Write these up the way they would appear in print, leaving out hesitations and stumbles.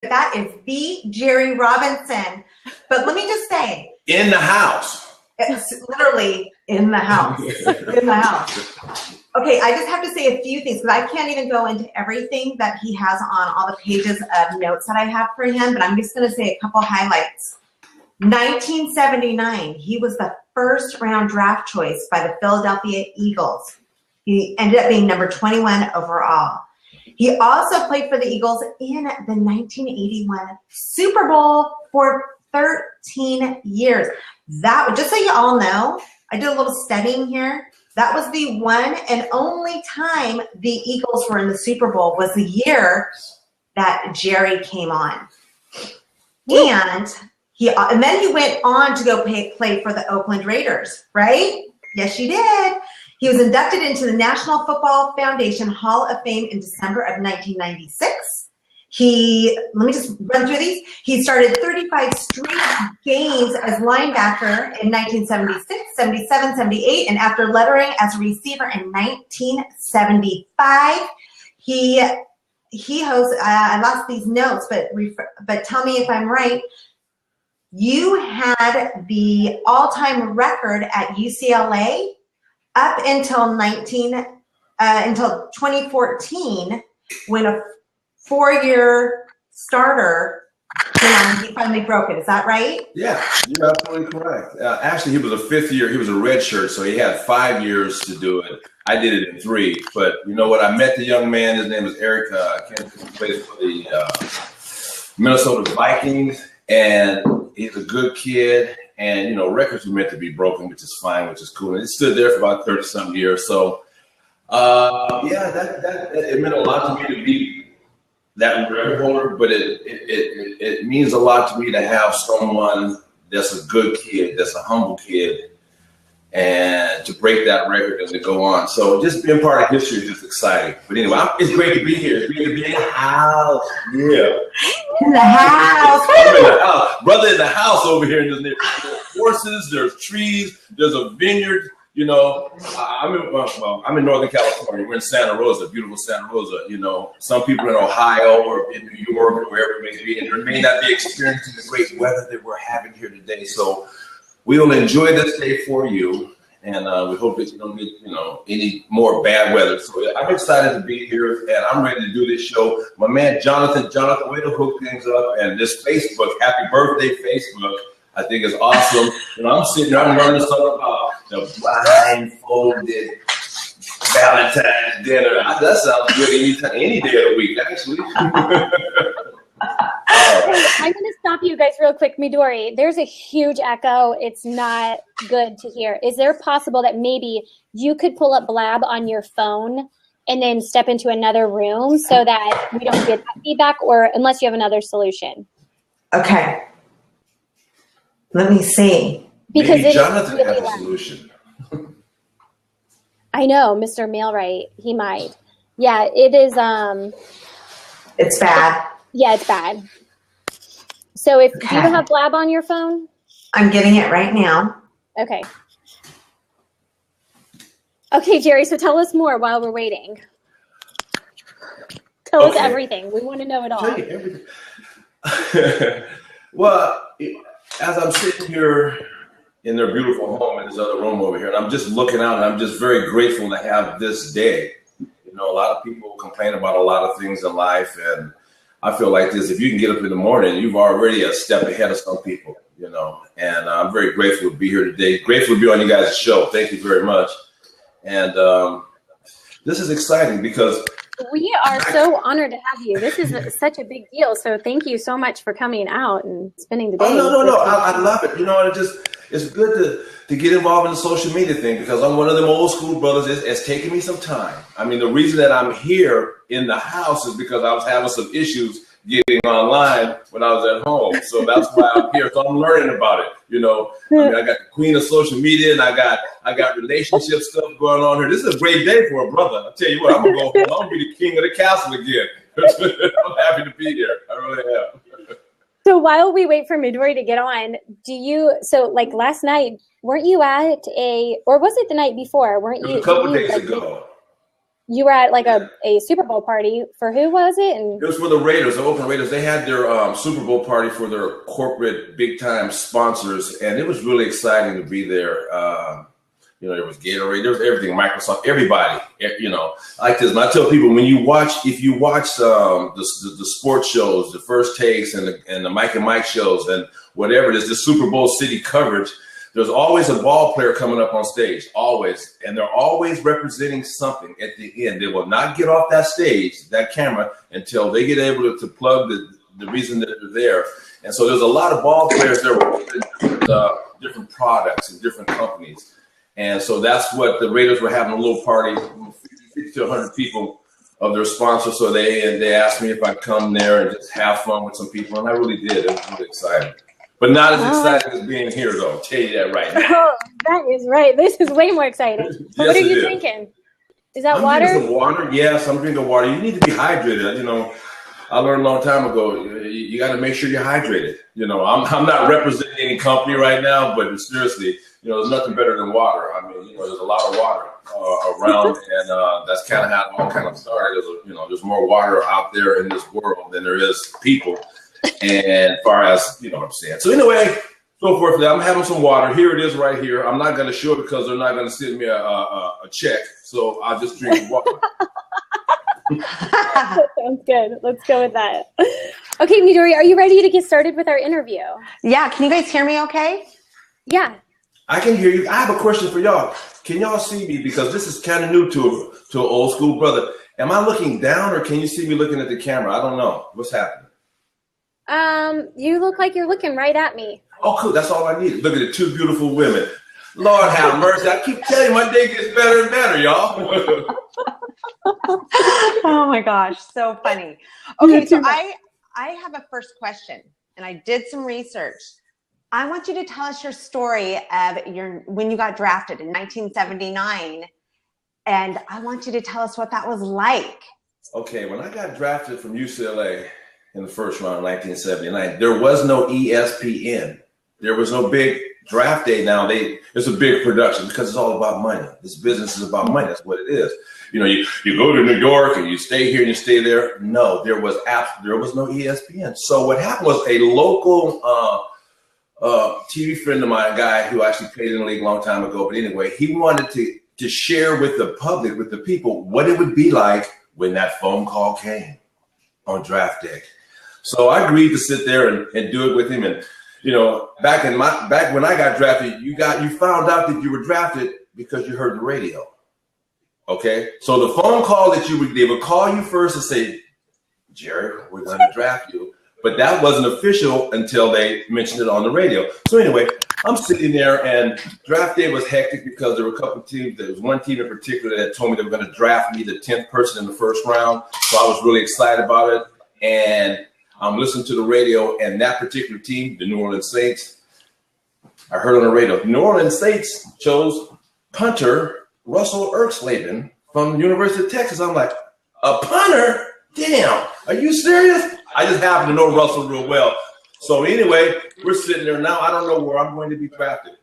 That is the Jerry Robinson. But let me just say, in the house. It's literally in the house. In the house. Okay, I just have to say a few things because I can't even go into everything that he has on all the pages of notes that I have for him, but I'm just going to say a couple highlights. 1979, he was the first round draft choice by the Philadelphia Eagles. He ended up being number 21 overall. He also played for the Eagles in the 1981 Super Bowl for 13 years. That, just so you all know, I did a little studying here. That was the one and only time the Eagles were in the Super Bowl was the year that Jerry came on. And then he went on to go play for the Oakland Raiders, right? Yes, you did. He was inducted into the National Football Foundation Hall of Fame in December of 1996. Let me just run through these. He started 35 straight games as linebacker in 1976, 77, 78, and after lettering as a receiver in 1975. He hosts, I lost these notes, but tell me if I'm right. You had the all-time record at UCLA up until 2014 when a 4-year starter came on and he finally broke it. Is that right? Yeah, you're absolutely correct. Actually, he was a fifth year. He was a red shirt, so he had 5 years to do it. I did it in 3. But you know what? I met the young man. His name is Eric. He plays for the Minnesota Vikings, and he's a good kid. And, you know, records were meant to be broken, which is fine, which is cool. And it stood there for about 30-some years. So, it meant a lot to me to be that record holder, but it means a lot to me to have someone that's a good kid, that's a humble kid, and to break that record and to go on. So just being part of history is just exciting. But anyway, it's great to be here. It's great to be in the house. Yeah. In the house. I'm in the house. Brother in the house over here. There's horses, there's trees, there's a vineyard. You know, I'm in Northern California. We're in Santa Rosa, beautiful Santa Rosa. You know, some people in Ohio or in New York or wherever it may be, and they may not be experiencing the great weather that we're having here today. So we will enjoy this day for you, and we hope that you don't get, you know, any more bad weather. So I'm excited to be here, and I'm ready to do this show. My man, Jonathan, way to hook things up, and this Facebook, happy birthday, Facebook. I think it's awesome. You know, I'm sitting here, I'm learning something about the blindfolded Valentine's dinner. That sounds good any day of the week, actually. I'm going to stop you guys real quick. Midori, there's a huge echo. It's not good to hear. Is there possible that maybe you could pull up Blab on your phone and then step into another room so that we don't get that feedback, or unless you have another solution? Okay. Let me see. Because maybe Jonathan really has a solution. I know, Mr. Mailwright, he might. Yeah, it is. It's bad. Yeah, it's bad. So do you have Blab on your phone? I'm getting it right now. Okay. Okay, Jerry, so tell us more while we're waiting. Tell us everything. We want to know it all. Tell you everything. Well, as I'm sitting here in their beautiful home in this other room over here, and I'm just looking out, and I'm just very grateful to have this day. You know, a lot of people complain about a lot of things in life, and I feel like this: if you can get up in the morning, you've already a step ahead of some people, you know. And I'm very grateful to be here today. Grateful to be on you guys' show. Thank you very much. And this is exciting because we are so honored to have you. This is such a big deal. So thank you so much for coming out and spending the day. Oh, no. I love it. You know, it's good to get involved in the social media thing, because I'm one of them old school brothers. It's taken me some time. I mean, the reason that I'm here in the house is because I was having some issues getting online when I was at home. So that's why I'm here. So I'm learning about it. You know, I mean, I got the queen of social media, and I got relationship stuff going on here. This is a great day for a brother. I'll tell you what, I'm going to go home. I'm going to be the king of the castle again. I'm happy to be here. I really am. So while we wait for Midori to get on, like last night, weren't you at or was it the night before? Weren't you? A couple days ago. you were at like a Super Bowl party for who was it? And It was for the Raiders, the Oakland Raiders. They had their Super Bowl party for their corporate big-time sponsors, and it was really exciting to be there. There was Gatorade, there was everything, Microsoft, everybody. Like this. And I tell people, if you watch the sports shows, the First Takes and the Mike and Mike shows and whatever it is, the Super Bowl city coverage, there's always a ball player coming up on stage, always. And they're always representing something at the end. They will not get off that stage, that camera, until they get able to plug the reason that they're there. And so there's a lot of ball players there with different products and different companies. And so that's what the Raiders were having, a little party, 50 to 100 people of their sponsors. So they asked me if I'd come there and just have fun with some people. And I really did. It was really exciting. But not as exciting as being here, though. I'll tell you that right now. Oh, that is right. This is way more exciting. So Yes, what are it you is. drinking? Is that I'm water? drinking some water. Yes, I'm drinking water. You need to be hydrated. I learned a long time ago, you got to make sure you're hydrated. I'm not representing any company right now, but seriously, there's nothing better than water. I mean, there's a lot of water around, and that's kind of how it all kind of started. There's more water out there in this world than there is people. And as far as, what I'm saying. So anyway, so forth. I'm having some water. Here it is right here. I'm not going to show it because they're not going to send me a check. So I'll just drink the water. Sounds good. Let's go with that. Okay, Midori, are you ready to get started with our interview? Yeah, can you guys hear me okay? Yeah. I can hear you. I have a question for y'all. Can y'all see me? Because this is kind of new to an old school brother. Am I looking down or can you see me looking at the camera? I don't know. What's happening? You look like you're looking right at me. Oh, cool. That's all I needed. Look at the two beautiful women. Lord have mercy. I keep telling you, my day gets better and better, y'all. Oh my gosh, so funny. Okay, so I have a first question, and I did some research. I want you to tell us your story of when you got drafted in 1979, and I want you to tell us what that was like. Okay, when I got drafted from UCLA in the first round in 1979, there was no ESPN. There was no big draft day. Now it's a big production because it's all about money. This business is about money. That's what it is. You go to New York and you stay here and you stay there. No, there was no ESPN. So what happened was a local TV friend of mine, a guy who actually played in the league a long time ago. But anyway, he wanted to share with the public, with the people, what it would be like when that phone call came on draft day. So I agreed to sit there and do it with him. And back when I got drafted, you found out that you were drafted because you heard the radio. Okay, so the phone call they would call you first and say, Jerry, we're going to draft you. But that wasn't official until they mentioned it on the radio. So anyway, I'm sitting there and draft day was hectic because there were a couple of teams. There was one team in particular that told me they were going to draft me the 10th person in the first round. So I was really excited about it. And I'm listening to the radio, and that particular team, the New Orleans Saints, I heard on the radio, the New Orleans Saints chose punter Russell Erxleben from the University of Texas. I'm like, a punter? Damn, are you serious? I just happen to know Russell real well. So anyway, we're sitting there now. I don't know where I'm going to be drafted.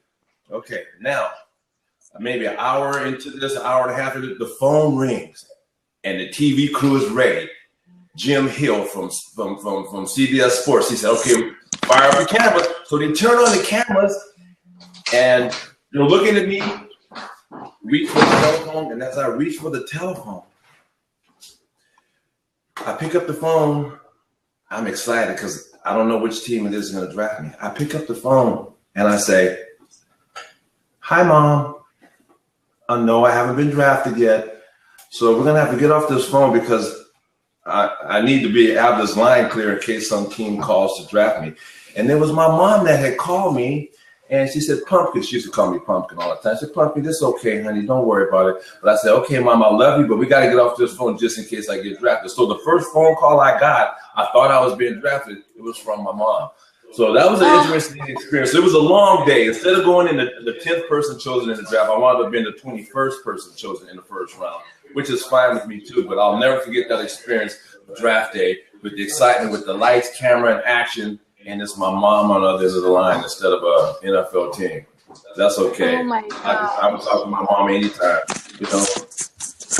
Okay, now, maybe an hour into this, an hour and a half into it, the phone rings, and the TV crew is ready. Jim Hill from CBS Sports. He said, okay, fire up the cameras. So they turn on the cameras, and they're looking at me, reach for the telephone, and as I reach for the telephone, I pick up the phone. I'm excited because I don't know which team it is going to draft me. I pick up the phone, and I say, hi, Mom. No, I haven't been drafted yet. So we're going to have to get off this phone because I need to have this line clear in case some team calls to draft me. And it was my mom that had called me, and she said, Pumpkin. She used to call me Pumpkin all the time. I said, Pumpkin, this is okay, honey. Don't worry about it. But I said, okay, Mom, I love you, but we got to get off this phone just in case I get drafted. So the first phone call I got, I thought I was being drafted. It was from my mom. So that was an interesting experience. It was a long day. Instead of going in the 10th person chosen in the draft, I wound up being the 21st person chosen in the first round, which is fine with me too. But I'll never forget that experience of draft day with the excitement, with the lights, camera, and action. And it's my mom on the other end of the line instead of an NFL team. That's okay. Oh my God. I can talk to my mom anytime,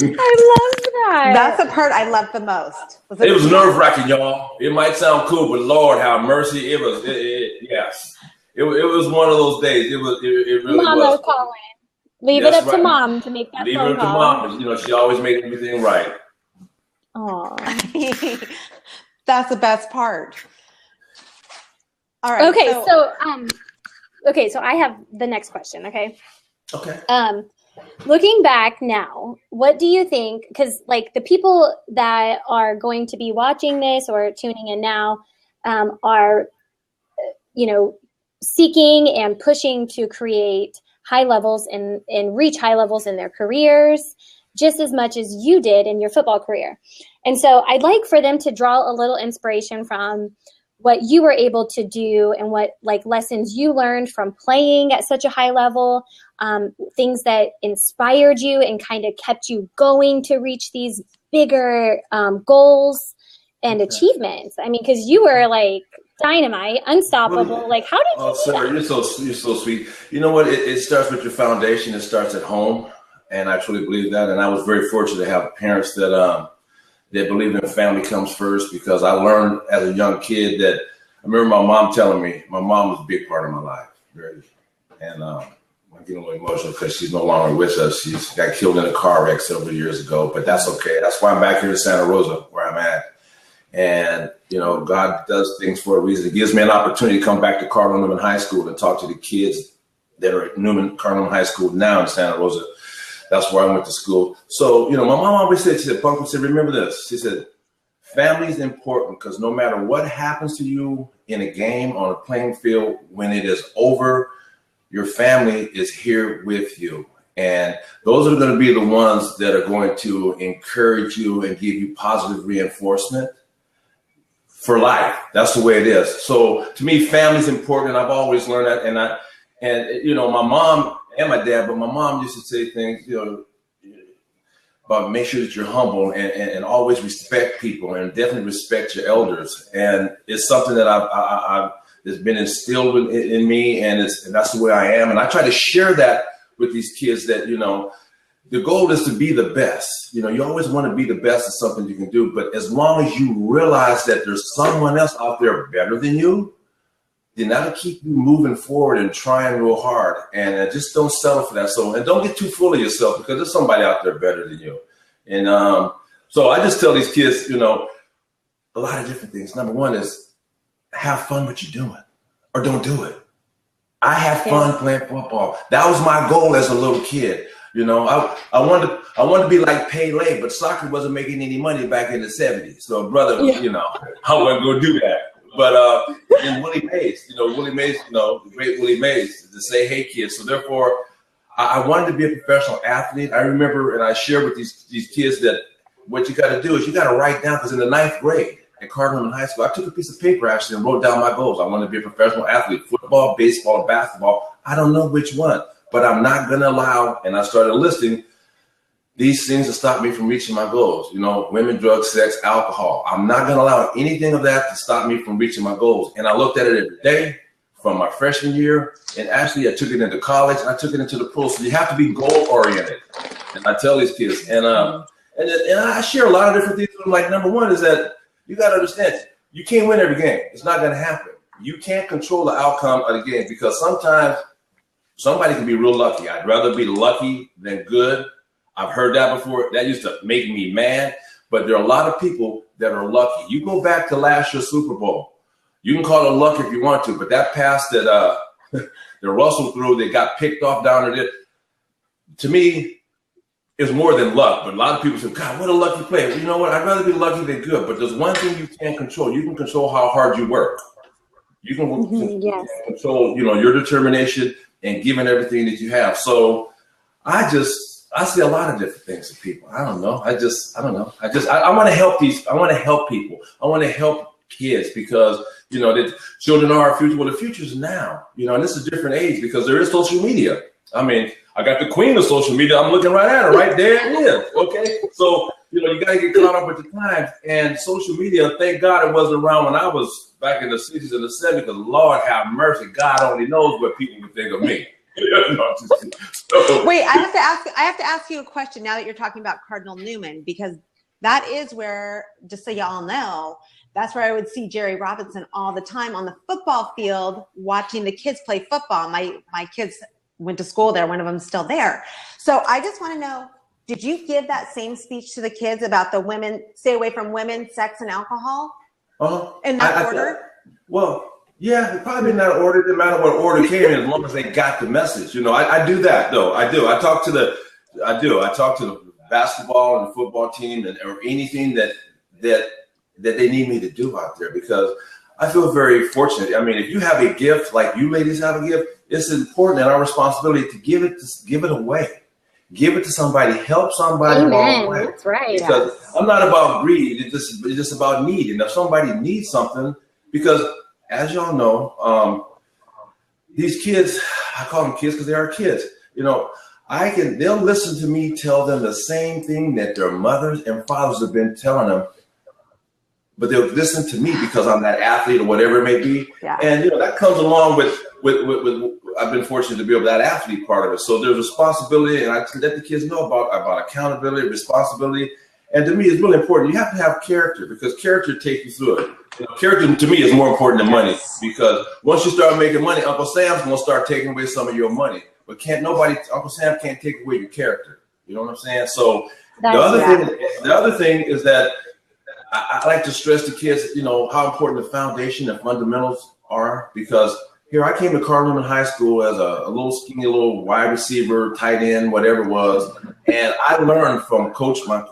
love that. That's the part I love the most. It was nerve-wracking, y'all. It might sound cool, but Lord have mercy. It was, yes. It was one of those days. It really Mom was. calling. Leave That's it up to right. Mom to make that Leave phone it to call. Mom. You know, she always made everything right. Aw. That's the best part. All right. Okay, so I have the next question, okay? Okay. Looking back now, what do you think, because like the people that are going to be watching this or tuning in now are, seeking and pushing to create high levels and reach high levels in their careers just as much as you did in your football career. And so I'd like for them to draw a little inspiration from what you were able to do and what like lessons you learned from playing at such a high level, things that inspired you and kind of kept you going to reach these bigger goals and achievements. I mean, because you were like dynamite, unstoppable. Like, how did you do Sarah, that? you're so sweet. You know what? It starts with your foundation. It starts at home, and I truly believe that. And I was very fortunate to have parents that believe in family comes first, because I learned as a young kid that I remember my mom telling me, my mom was a big part of my life. And I'm getting a little emotional because she's no longer with us. She got killed in a car wreck several years ago, but that's okay. That's why I'm back here in Santa Rosa, where I'm at. And, God does things for a reason. It gives me an opportunity to come back to Cardinal Newman High School and talk to the kids that are at Cardinal High School now in Santa Rosa. That's where I went to school. So, my mom always said, Punk said, remember this. She said, family is important because no matter what happens to you in a game, on a playing field, when it is over, your family is here with you. And those are going to be the ones that are going to encourage you and give you positive reinforcement for life. That's the way it is. So to me, family is important. And I've always learned that. And my mom and my dad, but my mom used to say things, about make sure that you're humble and always respect people and definitely respect your elders. And it's something that I've that's been instilled in me, and that's the way I am. And I try to share that with these kids that, the goal is to be the best. You always want to be the best at something you can do. But as long as you realize that there's someone else out there better than you, then that'll keep you moving forward and trying real hard. And just don't settle for that. And don't get too full of yourself, because there's somebody out there better than you. And so I just tell these kids, a lot of different things. Number one is have fun what you're doing, or don't do it. I had fun playing football. That was my goal as a little kid. I wanted to be like Pele, but soccer wasn't making any money back in the 70s. So brother, I wasn't going to do that. But and Willie Mays, the great Willie Mays, to say, hey, kids. So therefore, I wanted to be a professional athlete. I remember, and I share with these kids that what you got to do is you got to write down, because in the 9th grade at Cardinal High School, I took a piece of paper actually and wrote down my goals. I want to be a professional athlete, football, baseball, basketball. I don't know which one, but I'm not going to allow, and I started listing these things to stop me from reaching my goals. Women, drugs, sex, alcohol. I'm not going to allow anything of that to stop me from reaching my goals. And I looked at it every day from my freshman year. And actually, I took it into college. And I took it into the pros. So you have to be goal oriented. And I tell these kids, and I share a lot of different things with them. Like, number one is that you got to understand, you can't win every game. It's not going to happen. You can't control the outcome of the game, because sometimes somebody can be real lucky. I'd rather be lucky than good. I've heard that before. That used to make me mad. But there are a lot of people that are lucky. You go back to last year's Super Bowl. You can call it luck if you want to, but that pass that that Russell threw, that got picked off down there, to me, is more than luck. But a lot of people say, God, what a lucky play. Well, you know what? I'd rather be lucky than good. But there's one thing you can't control. You can control how hard you work. You can control, your determination and giving everything that you have. So I see a lot of different things to people. I don't know. I want to help I want to help people. I want to help kids, because, that children are our future. Well, the future is now, and this is a different age, because there is social media. I mean, I got the queen of social media. I'm looking right at her right there. It is. Okay. So, you got to get caught up with the times, and social media. Thank God it wasn't around when I was back in the 60s and the 70s, because Lord have mercy. God only knows what people would think of me. So, Wait, I have to ask you a question now that you're talking about Cardinal Newman, because that is where, just so y'all know, that's where I would see Jerry Robinson all the time on the football field watching the kids play football. My kids went to school there. One of them's still there. So I just want to know, did you give that same speech to the kids about the women, stay away from women, sex, and alcohol? In that order? Well, yeah, it probably in that order. It didn't matter what order came in, as long as they got the message. You know, I do that though. I do. I talk to the basketball and the football team or anything that they need me to do out there, because I feel very fortunate. I mean, if you have a gift like you ladies have a gift, it's important and our responsibility to give it away. Give it to somebody, help somebody along the way. That's right. Because I'm not about greed, it's just about need. And if somebody needs something, because as y'all know, these kids, I call them kids because they are kids. You know, they'll listen to me tell them the same thing that their mothers and fathers have been telling them, but they'll listen to me because I'm that athlete or whatever it may be. Yeah. And you know, that comes along with I've been fortunate to be able that athlete part of it. So there's responsibility, and I let the kids know about accountability, responsibility. And to me, it's really important. You have to have character, because character takes you through it. You know, character to me is more important than money, because once you start making money, Uncle Sam's gonna start taking away some of your money. But Uncle Sam can't take away your character. You know what I'm saying? So the other thing is that I like to stress to kids, you know, how important the foundation and fundamentals are, because here I came to Cardinal Newman High School as a little skinny little wide receiver, tight end, whatever it was. And I learned from Coach Lloyd at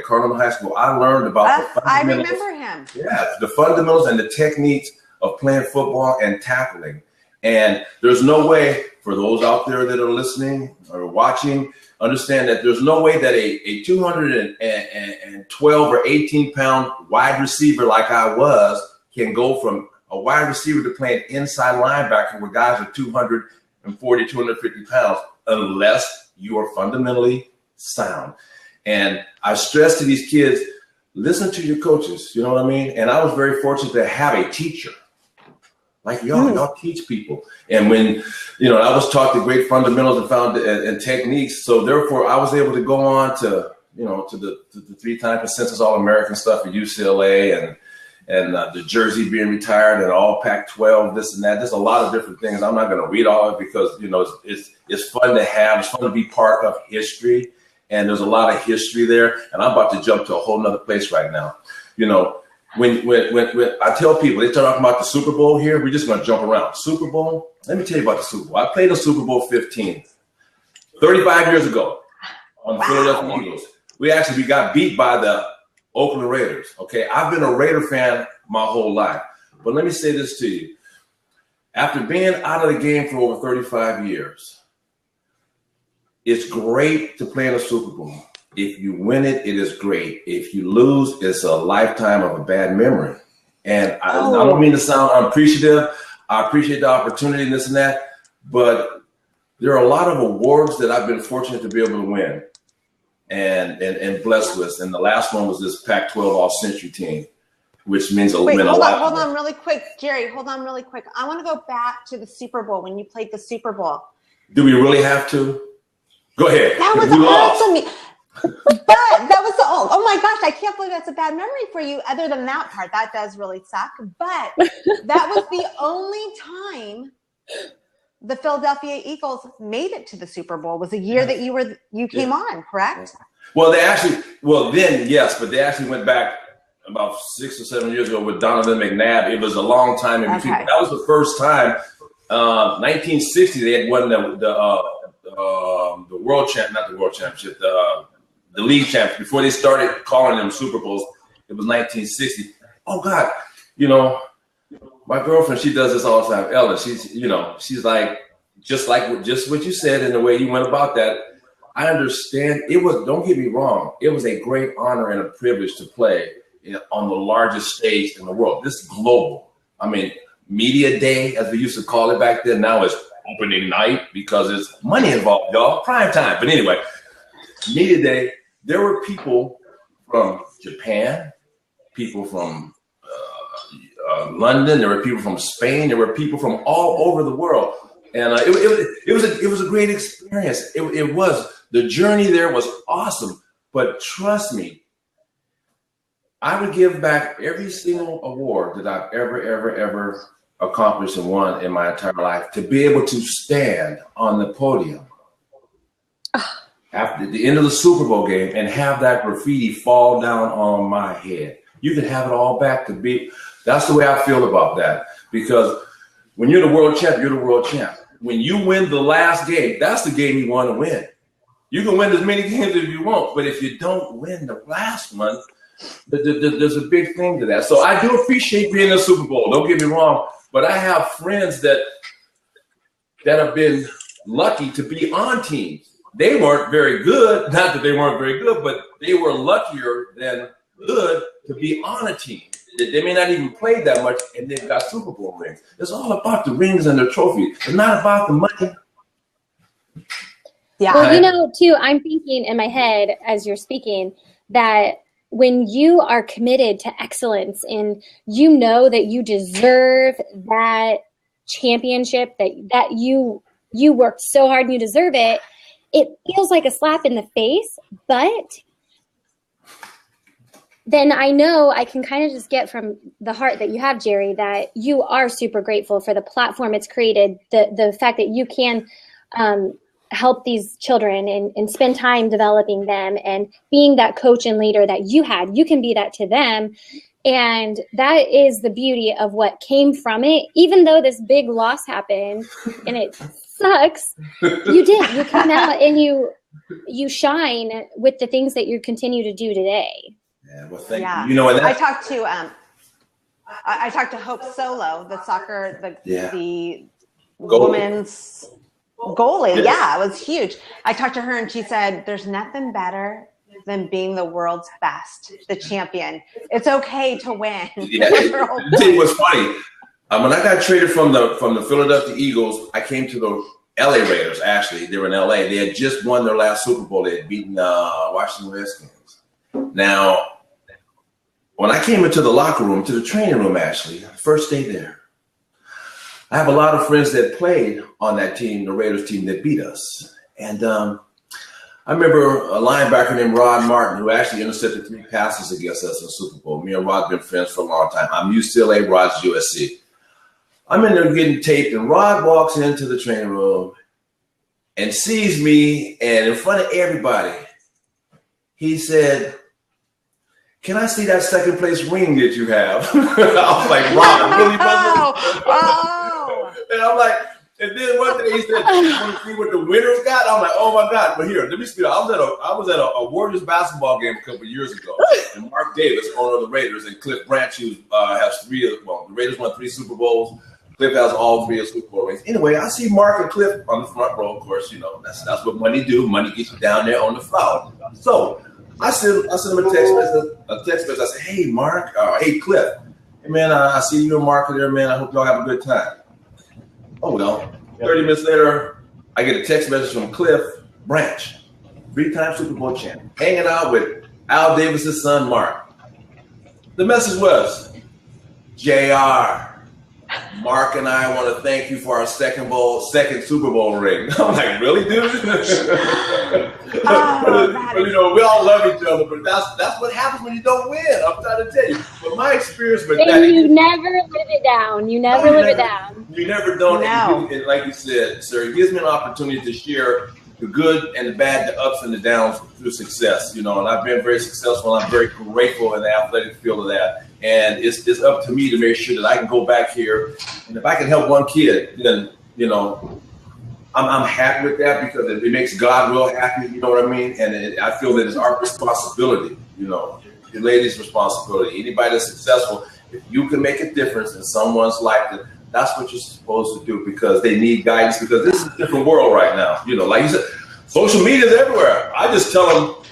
Cardinal Newman High School. I learned about the fundamentals. I remember him. Yeah, the fundamentals and the techniques of playing football and tackling. And there's no way, for those out there that are listening or watching, understand that there's no way that a 212 or 18-pound wide receiver like I was can go from a wide receiver to playing inside linebacker where guys are 240, 250 pounds, unless you are fundamentally sound. And I stress to these kids, listen to your coaches, you know what I mean? And I was very fortunate to have a teacher. Like y'all teach people. And when, you know, I was taught the great fundamentals and techniques. So therefore I was able to go on to, you know, to the 3-time consensus All-American stuff at UCLA and the jersey being retired and all Pac-12, this and that. There's a lot of different things. I'm not going to read all of it because, you know, it's fun to have. It's fun to be part of history. And there's a lot of history there. And I'm about to jump to a whole nother place right now. You know, when I tell people, they start talking about the Super Bowl here, we're just going to jump around. Super Bowl, let me tell you about the Super Bowl. I played in Super Bowl 15, 35 years ago on the Philadelphia Eagles. We got beat by the Oakland Raiders. Okay, I've been a Raider fan my whole life. But let me say this to you. After being out of the game for over 35 years, it's great to play in a Super Bowl. If you win it, it is great. If you lose, it's a lifetime of a bad memory. And I don't mean to sound unappreciative. I appreciate the opportunity and this and that. But there are a lot of awards that I've been fortunate to be able to win and blessed with. And the last one was this Pac-12 All-Century team, which means a lot. Hold on really quick. Jerry, hold on really quick. I want to go back to the Super Bowl, when you played the Super Bowl. Do we really have to? Go ahead. That was awesome. But that was oh my gosh, I can't believe that's a bad memory for you. Other than that part, that does really suck. But that was the only time the Philadelphia Eagles made it to the Super Bowl. Was a year that you came on, correct? Well, then yes, but they actually went back about 6 or 7 years ago with Donovan McNabb. It was a long time in between. That was the first time. 1960, they had won the world champ, not the world championship, the league championship. Before they started calling them Super Bowls, it was 1960. Oh God, you know, my girlfriend, she does this all the time. Ellen, she's like, just what you said and the way you went about that. I understand. Don't get me wrong, it was a great honor and a privilege to play on the largest stage in the world. This is global. I mean, media day, as we used to call it back then. Now it's opening night because there's money involved, y'all. Prime time. But anyway, media day, there were people from Japan, people from London, there were people from Spain, there were people from all over the world. And it was a great experience. It was. The journey there was awesome. But trust me, I would give back every single award that I've ever accomplished and won in my entire life to be able to stand on the podium after the end of the Super Bowl game and have that graffiti fall down on my head. You can have it all back to be. That's the way I feel about that. Because when you're the world champ, you're the world champ. When you win the last game, that's the game you want to win. You can win as many games as you want, but if you don't win the last one, there's a big thing to that. So I do appreciate being in the Super Bowl. Don't get me wrong, but I have friends that have been lucky to be on teams. They weren't very good. Not that they weren't very good, but they were luckier than good to be on a team. They may not even play that much, and they've got Super Bowl rings. It's all about the rings and the trophies. It's not about the money. Yeah. Well, too, I'm thinking in my head as you're speaking that when you are committed to excellence and you know that you deserve that championship, that you worked so hard and you deserve it, it feels like a slap in the face, but then I know I can kind of just get from the heart that you have, Jerry, that you are super grateful for the platform it's created, the fact that you can help these children and spend time developing them and being that coach and leader that you had. You can be that to them. And that is the beauty of what came from it. Even though this big loss happened and it sucks, you came out and you shine with the things that you continue to do today. Yeah, well, thank you. You know, and I talked to Hope Solo, the soccer, the women's goalie. Yeah, it was huge. I talked to her and she said, there's nothing better than being the world's best, the champion. It's okay to win. Yeah, it was funny. When I got traded from the Philadelphia Eagles, I came to the LA Raiders. Actually, they were in LA. They had just won their last Super Bowl. They had beaten Washington Redskins. Now, when I came into the locker room, to the training room, actually, first day there, I have a lot of friends that played on that team, the Raiders team that beat us. And I remember a linebacker named Rod Martin, who actually intercepted 3 passes against us in the Super Bowl. Me and Rod have been friends for a long time. I'm UCLA, Rod's USC. I'm in there getting taped, and Rod walks into the training room and sees me, and in front of everybody, he said, "Can I see that second place ring that you have?" I was like, "Rod, really, brother?" Oh. And I'm like, and then one day he said, "You want to see what the winners got?" I'm like, "Oh my God!" But here, let me speak. I was at a Warriors basketball game a couple of years ago, and Mark Davis, owner of the Raiders, and Cliff Branch, who has 3 of the Raiders won 3 Super Bowls. Cliff has all 3 of Super Bowl rings. Anyway, I see Mark and Cliff on the front row. Of course, you know that's what money do. Money gets you down there on the floor. So I sent him a text message. I said, "Hey, Mark, hey, Cliff. Hey, man, I see you and Mark there, man. I hope y'all have a good time." Oh, well, 30 minutes later, I get a text message from Cliff Branch, 3-time Super Bowl champ, hanging out with Al Davis's son, Mark. The message was, "JR, Mark and I want to thank you for our second Super Bowl ring." I'm like, "Really, dude?" But you know, we all love each other, but that's what happens when you don't win. I'm trying to tell you. But my experience with that, and you never live it down. You never live it down. You never don't. No. And like you said, sir, it gives me an opportunity to share the good and the bad, the ups and the downs through success. You know, and I've been very successful. And I'm very grateful in the athletic field of that. And it's up to me to make sure that I can go back here, and if I can help one kid, then you know, I'm happy with that because it makes God real happy. You know what I mean? And I feel that it's our responsibility. You know, the lady's responsibility. Anybody that's successful, if you can make a difference in someone's life, then that's what you're supposed to do because they need guidance. Because this is a different world right now. You know, like you said, social media is everywhere. I just tell them,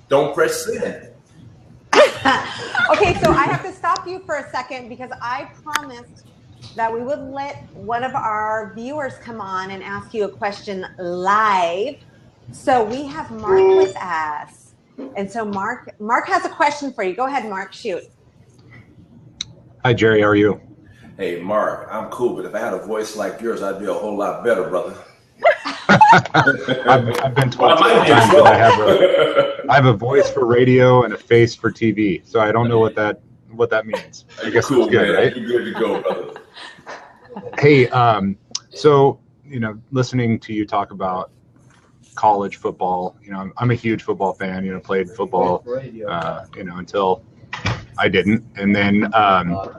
don't press send. Okay, so I have to stop you for a second because I promised that we would let one of our viewers come on and ask you a question live. So we have Mark with us. And so Mark has a question for you. Go ahead, Mark, shoot. Hi, Jerry. How are you? Hey, Mark, I'm cool, but if I had a voice like yours, I'd be a whole lot better, brother. I've been told I might be in times trouble. that I have a voice for radio and a face for TV, so I don't know what that means. I guess Cool, it's good, man. right? You're good to go, brother. Hey, so listening to you talk about college football, I'm a huge football fan. Played football, until I didn't, and then I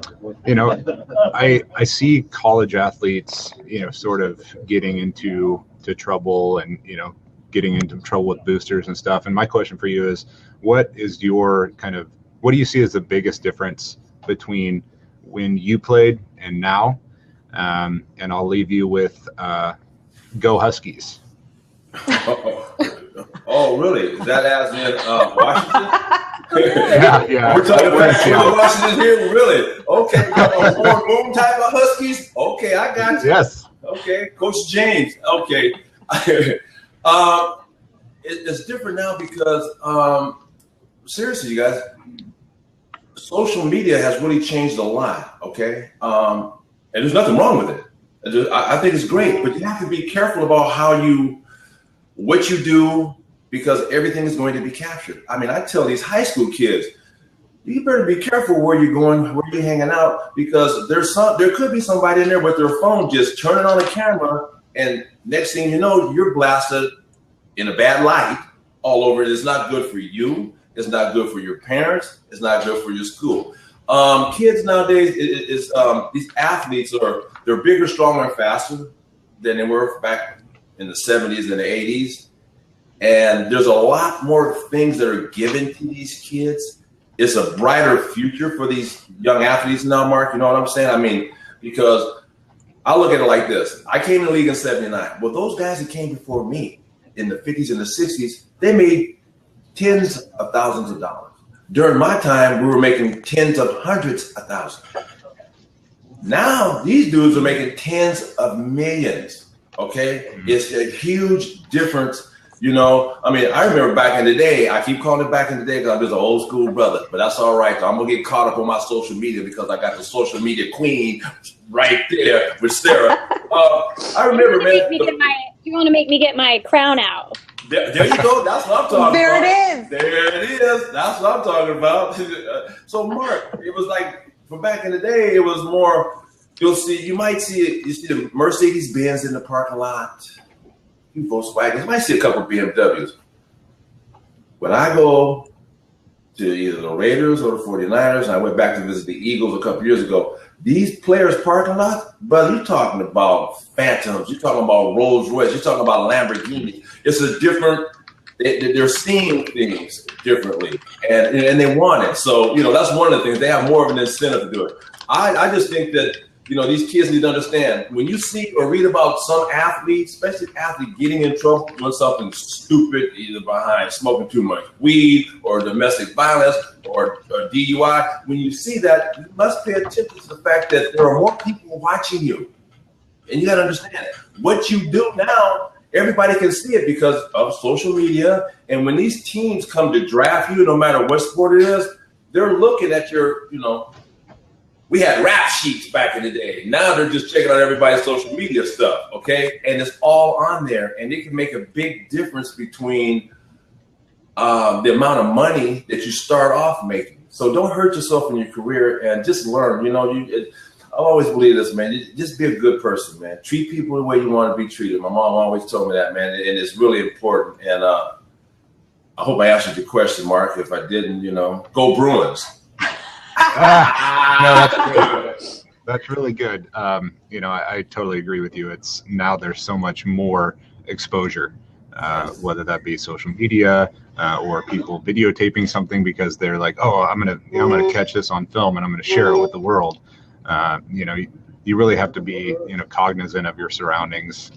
see college athletes, sort of getting into trouble and getting into trouble with boosters and stuff. And my question for you is, what do you see as the biggest difference between when you played and now? And I'll leave you with Go Huskies. Oh, really? Is that as in Washington? Yeah. We're talking about Washington here? Really? Okay. Moon type of Huskies? Okay, I got you. Yes. Okay. Coach James. Okay. It's different now because, seriously, you guys, social media has really changed a lot, okay? And there's nothing wrong with it. I think it's great, but you have to be careful about what you do, because everything is going to be captured. I mean, I tell these high school kids, you better be careful where you're going, where you're hanging out, because there could be somebody in there with their phone just turning on the camera, and next thing you know, you're blasted in a bad light all over it. It's not good for you. It's not good for your parents. It's not good for your school. Kids nowadays, these athletes they're bigger, stronger, and faster than they were back in the 70s and the 80s. And there's a lot more things that are given to these kids. It's a brighter future for these young athletes now, Mark. You know what I'm saying? I mean, because I look at it like this. I came in the league in 79. Well, those guys that came before me in the 50s and the 60s, they made tens of thousands of dollars. During my time, we were making tens of hundreds of thousands. Now, these dudes are making tens of millions, okay? It's a huge difference. I mean, I remember back in the day, I keep calling it back in the day because I'm just an old school brother, but that's all right. I'm going to get caught up on my social media because I got the social media queen right there with Sarah. I remember, man. You want to make me get my crown out. There you go. That's what I'm talking about. There it is. There it is. That's what I'm talking about. So, Mark, it was like, from back in the day, it was more, you might see it, you see the Mercedes-Benz in the parking lot. Volkswagens, you might see a couple of BMWs. When I go to either the Raiders or the 49ers, and I went back to visit the Eagles a couple years ago, these players' parking lot, but you're talking about Phantoms, you're talking about Rolls Royce, you're talking about Lamborghini. It's a different, they're seeing things differently, and they want it. So, that's one of the things. They have more of an incentive to do it. I just think that, these kids need to understand, when you see or read about some athletes, especially athletes getting in trouble doing something stupid, either behind smoking too much weed or domestic violence or DUI, when you see that, you must pay attention to the fact that there are more people watching you. And you got to understand, what you do now, everybody can see it because of social media. And when these teams come to draft you, no matter what sport it is, they're looking at your, we had rap sheets back in the day. Now they're just checking out everybody's social media stuff, okay? And it's all on there. And it can make a big difference between the amount of money that you start off making. So don't hurt yourself in your career and just learn. I always believe this, man. Just be a good person, man. Treat people the way you want to be treated. My mom always told me that, man. And it's really important. And I hope I answered your question, Mark. If I didn't, go Bruins. No, that's really good. I totally agree with you. It's now there's so much more exposure, whether that be social media or people videotaping something because they're like, oh, I'm gonna catch this on film and I'm gonna share it with the world. You really have to be cognizant of your surroundings.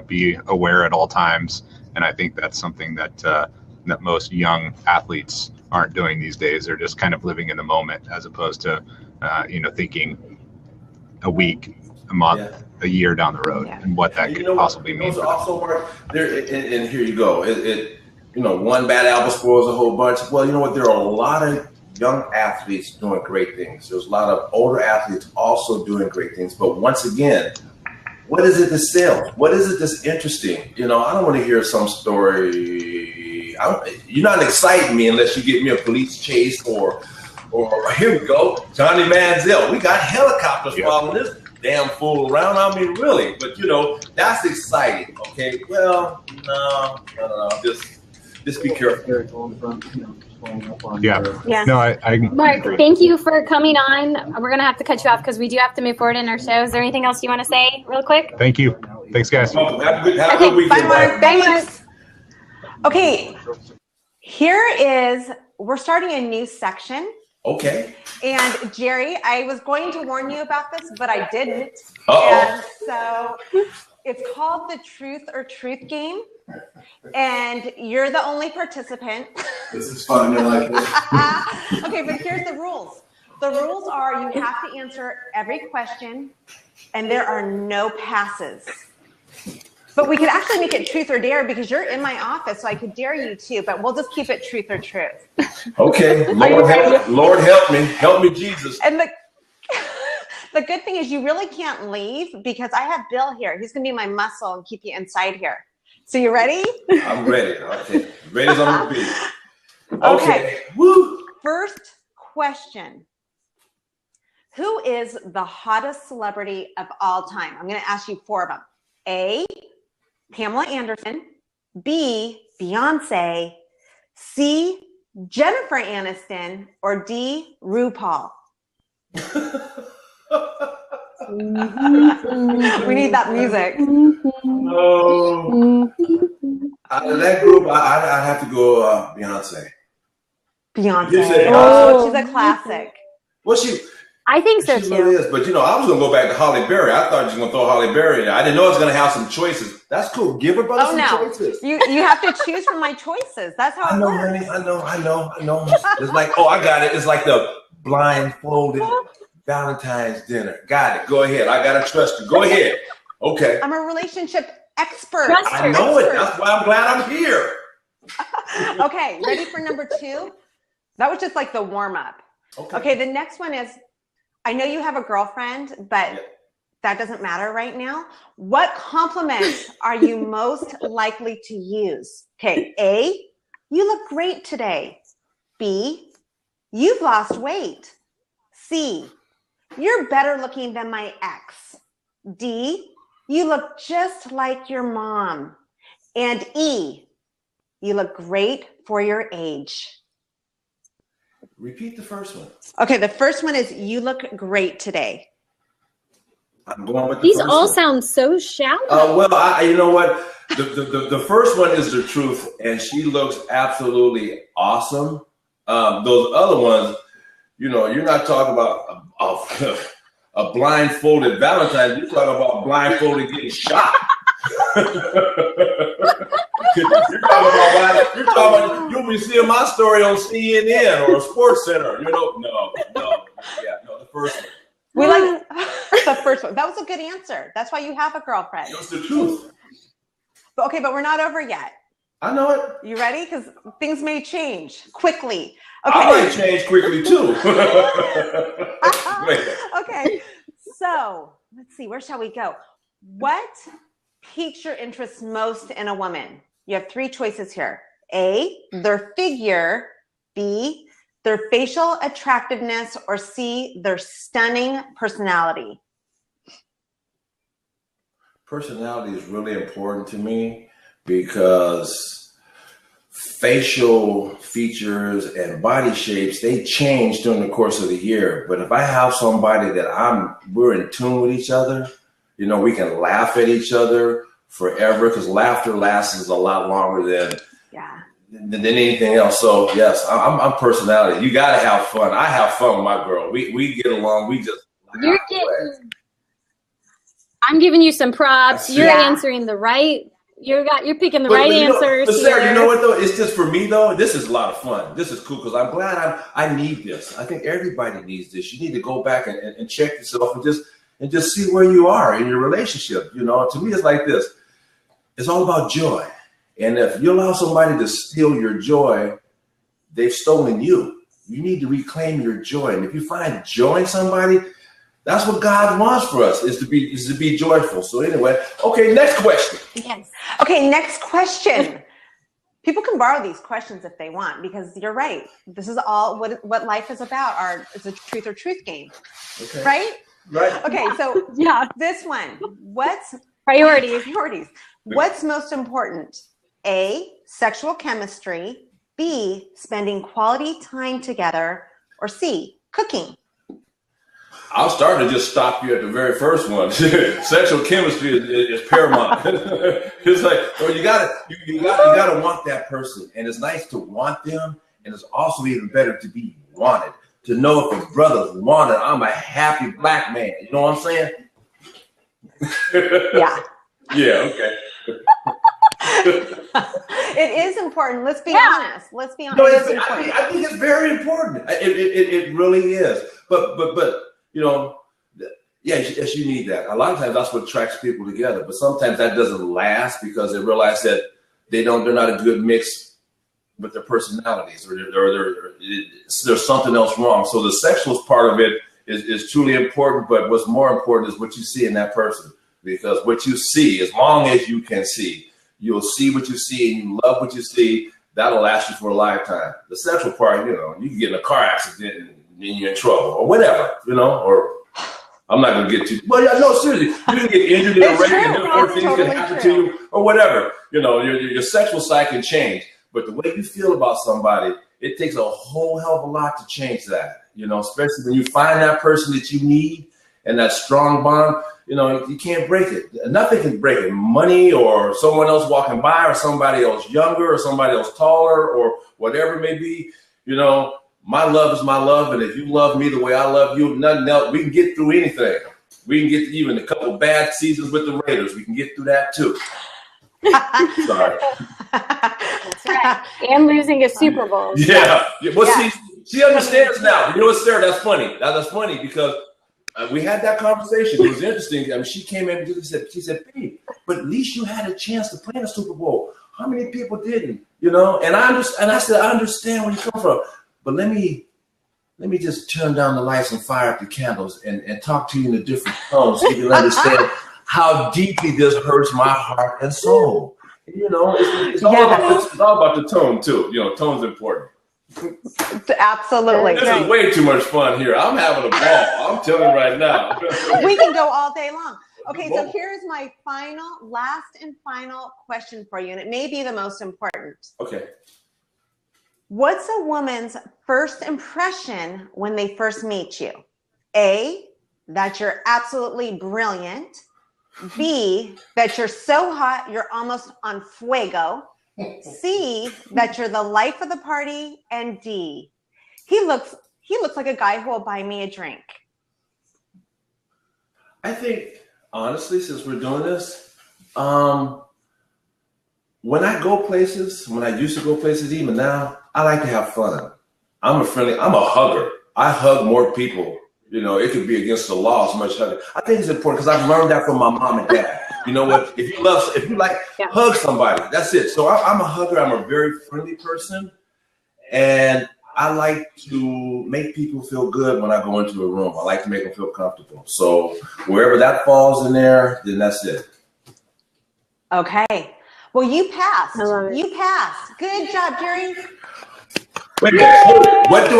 Be aware at all times, and I think that's something that most young athletes aren't doing these days. They're just kind of living in the moment as opposed to, thinking a week, a month, a year down the road and what that could possibly mean. Also, Mark, and here you go. One bad apple spoils a whole bunch. Well, you know what? There are a lot of young athletes doing great things. There's a lot of older athletes also doing great things. But once again, what is it that sells? What is it that's interesting? I don't want to hear some story. You're not exciting me unless you give me a police chase or here we go, Johnny Manziel. We got helicopters following this damn fool around. I mean, really. But, that's exciting. Okay, well, no. Just be careful. Yeah. No, I Mark, agree. thank you for coming on. We're going to have to cut you off because we do have to move forward in our show. Is there anything else you want to say real quick? Thank you. Thanks, guys. Have a good weekend. Bye, Mark. Bye, Mark. Thanks. Okay, we're starting a new section. Okay. And Jerry, I was going to warn you about this, but I didn't. Uh-oh. And so it's called the Truth or Truth Game. And you're the only participant. This is fun. I like this. Okay, but here's the rules. The rules are you have to answer every question, and there are no passes. But we could actually make it truth or dare because you're in my office, so I could dare you too, but we'll just keep it truth or truth. Okay. Lord help me. Help me, Jesus. And the good thing is you really can't leave because I have Bill here. He's going to be my muscle and keep you inside here. So you ready? I'm ready. Okay. Ready as I'm going to be. Okay. Woo. First question. Who is the hottest celebrity of all time? I'm going to ask you 4 of them. A, Pamela Anderson. B, Beyonce. C, Jennifer Aniston. Or D, RuPaul. We need that music. No. Out of that group, I have to go Beyonce. Beyonce. You say Oh, she's a classic. Well, she I think so she too. really is. But, I was going to go back to Holly Berry. I thought you were going to throw Holly Berry in there. I didn't know I was going to have some choices. That's cool. Give her brother some choices. You have to choose from my choices. That's how I it know, works. honey. I know. It's like, I got it. It's like the blindfolded Valentine's dinner. Got it. Go ahead. I got to trust you. Go ahead. Okay. I'm a relationship expert. Trust I know it. That's why I'm glad I'm here. Okay, ready for number 2? That was just like the warm up. Okay, the next one is, I know you have a girlfriend, but that doesn't matter right now. What compliment are you most likely to use? Okay, A, you look great today. B, you've lost weight. C, you're better looking than my ex. D, you look just like your mom. And E, you look great for your age. Repeat the first one. Okay, the first one is you look great today. I'm going with the These first all one. sound so shallow. Well, you know what? The first one is the truth, and she looks absolutely awesome. Those other ones, you're not talking about a blindfolded Valentine. You're talking about blindfolded getting shot. You're talking about you'll be seeing my story on CNN or Sports Center. No, the first one. We like the first one. That was a good answer. That's why you have a girlfriend. It was the truth. But we're not over yet. I know it. You ready? Because things may change quickly. I Okay. might change quickly too. Okay. So let's see. Where shall we go? What piques your interest most in a woman? You have 3 choices here. A, their figure. B, their facial attractiveness. Or C, their stunning personality. Personality is really important to me because facial features and body shapes, they change during the course of the year. But if I have somebody that we're in tune with each other, we can laugh at each other forever because laughter lasts a lot longer than anything else. So yes, I'm personality. You got to have fun. I have fun with my girl. We get along. We just I'm giving you some props. You're Yeah. answering the right. You're picking the right answers. But Sarah, here. you know what though? It's just for me though. This is a lot of fun. This is cool because I'm glad I need this. I think everybody needs this. You need to go back and check yourself and just see where you are in your relationship. To me, it's like this. It's all about joy. And if you allow somebody to steal your joy, they've stolen you. You need to reclaim your joy. And if you find joy in somebody, that's what God wants for us, is to be joyful. So anyway, okay, next question. Yes. Okay, next question. People can borrow these questions if they want, because you're right. This is all what life is about. It's a truth or truth game, Okay. right? Right. Okay, so Yeah. this one, what's Priorities. What's most important? A, sexual chemistry. B, spending quality time together. Or C, cooking. I'll start to just stop you at the very first one. Sexual chemistry is paramount. It's like, well, you gotta want that person, and it's nice to want them, and it's also even better to be wanted. To know if a brother's wanted, I'm a happy black man. You know what I'm saying? Yeah. Yeah. Okay. It is important. Let's be honest. Let's be honest. No, It's I important. think it's very important. It really is. But you know, yes, you need that. A lot of times that's what attracts people together. But sometimes that doesn't last because they realize that they're not a good mix with their personalities, or there's something else wrong. So the sexual part of it is truly important. But what's more important is what you see in that person, because what you see, as long as you can see, you'll see what you see, and you love what you see. That'll last you for a lifetime. The sexual part, you know, you can get in a car accident and then you're in trouble, or whatever, you know, or I'm not going to get too, but yeah, no, seriously, you can get injured in a race, and different things can happen to you, or whatever. You know, your sexual side can change, but the way you feel about somebody, it takes a whole hell of a lot to change that, you know, especially when you find that person that you need and that strong bond. You know, you can't break it. Nothing can break it. Money, or someone else walking by, or somebody else younger, or somebody else taller, or whatever it may be. You know, my love is my love, and if you love me the way I love you, nothing else. We can get through anything. We can get even a couple bad seasons with the Raiders. We can get through that too. Sorry. That's right. And losing a Super Bowl. Yeah. Well, Yeah. she understands now. You know what, Sarah? That's funny. That's funny because we had that conversation. It was interesting. I mean, she came in and she said, "Babe, but at least you had a chance to play in the Super Bowl. How many people didn't? You know?" And I said, "I understand where you come from, but let me just turn down the lights and fire up the candles and talk to you in a different tone so you can understand how deeply this hurts my heart and soul." You know, it's all about the tone too. You know, tone's important. Absolutely. This is way too much fun here. I'm having a ball. I'm telling you right now. We can go all day long. Okay, so here's my last and final question for you, and it may be the most important. Okay. What's a woman's first impression when they first meet you? A, that you're absolutely brilliant. B, that you're so hot, you're almost on fuego. C, that you're the life of the party. And D, he looks like a guy who will buy me a drink. I think, honestly, since we're doing this, when I go places, when I used to go places, even now, I like to have fun. I'm a hugger. I hug more people. You know, it could be against the law as much hugging. I think it's important because I've learned that from my mom and dad. You know what? If you like, hug somebody. That's it. So I'm a hugger. I'm a very friendly person, and I like to make people feel good when I go into a room. I like to make them feel comfortable. So wherever that falls in there, then that's it. Okay. Well, you passed. I love it. You passed. Good job, Jerry. Wait a minute. What do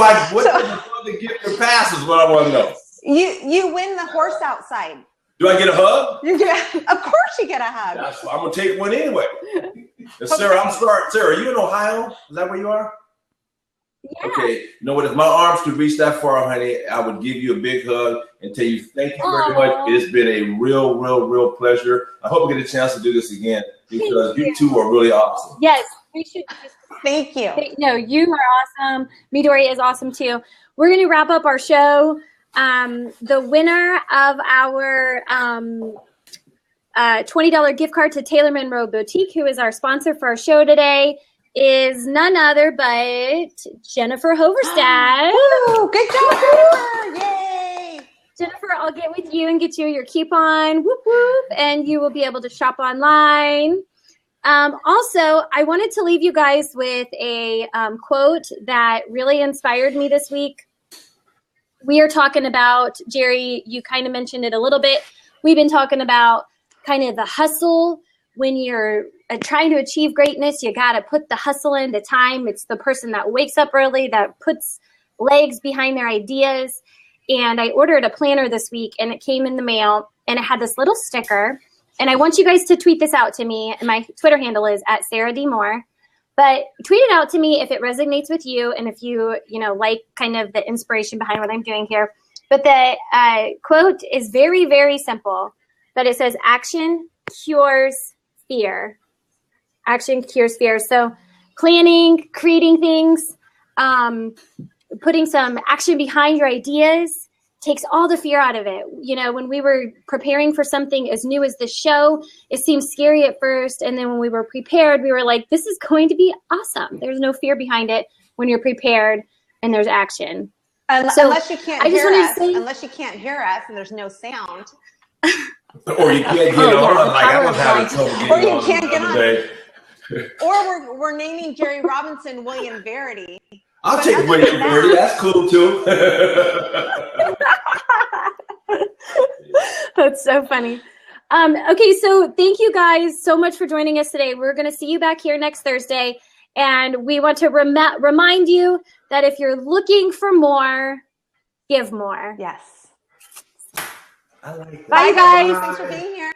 the gift or pass is what I want to know. You win the horse outside. Do I get a hug? Of course you get a hug. I'm going to take one anyway. And Sarah, I'm sorry. Sarah, are you in Ohio? Is that where you are? Yeah. Okay. You know what? If my arms could reach that far, honey, I would give you a big hug and tell you thank you very much. It's been a real pleasure. I hope we get a chance to do this again because you two are really awesome. Yes, we should just Thank you. No, you are awesome. Midori is awesome too. We're going to wrap up our show. The winner of our $20 gift card to Taylor Monroe Boutique, who is our sponsor for our show today, is none other but Jennifer Hoverstad. Woo, good job, Jennifer. Yay. Jennifer, I'll get with you and get you your coupon. Whoop, whoop, and you will be able to shop online. Also, I wanted to leave you guys with a quote that really inspired me this week. We are talking about, Jerry, you kind of mentioned it a little bit. We've been talking about kind of the hustle. When you're trying to achieve greatness, you got to put the hustle in, the time. It's the person that wakes up early, that puts legs behind their ideas. And I ordered a planner this week, and it came in the mail, and it had this little sticker. And I want you guys to tweet this out to me. And my Twitter handle is @SarahDMoore. But tweet it out to me if it resonates with you and if you like kind of the inspiration behind what I'm doing here. But the quote is very, very simple. But it says, action cures fear. Action cures fear. So planning, creating things, putting some action behind your ideas takes all the fear out of it. When we were preparing for something as new as this show, it seemed scary at first. And then when we were prepared, we were like, this is going to be awesome. There's no fear behind it when you're prepared and there's action. Unless you can't hear us and there's no sound. Or you can't get on, like I was having trouble getting on. Or you can't get on. Or we're naming Jerry Robinson William Verity. I'll take William Verity. That's cool too. That's so funny. Okay, so thank you guys so much for joining us today. We're going to see you back here next Thursday. And we want to remind you that if you're looking for more, give more. Yes. I like that. Bye, guys. Thanks for being here.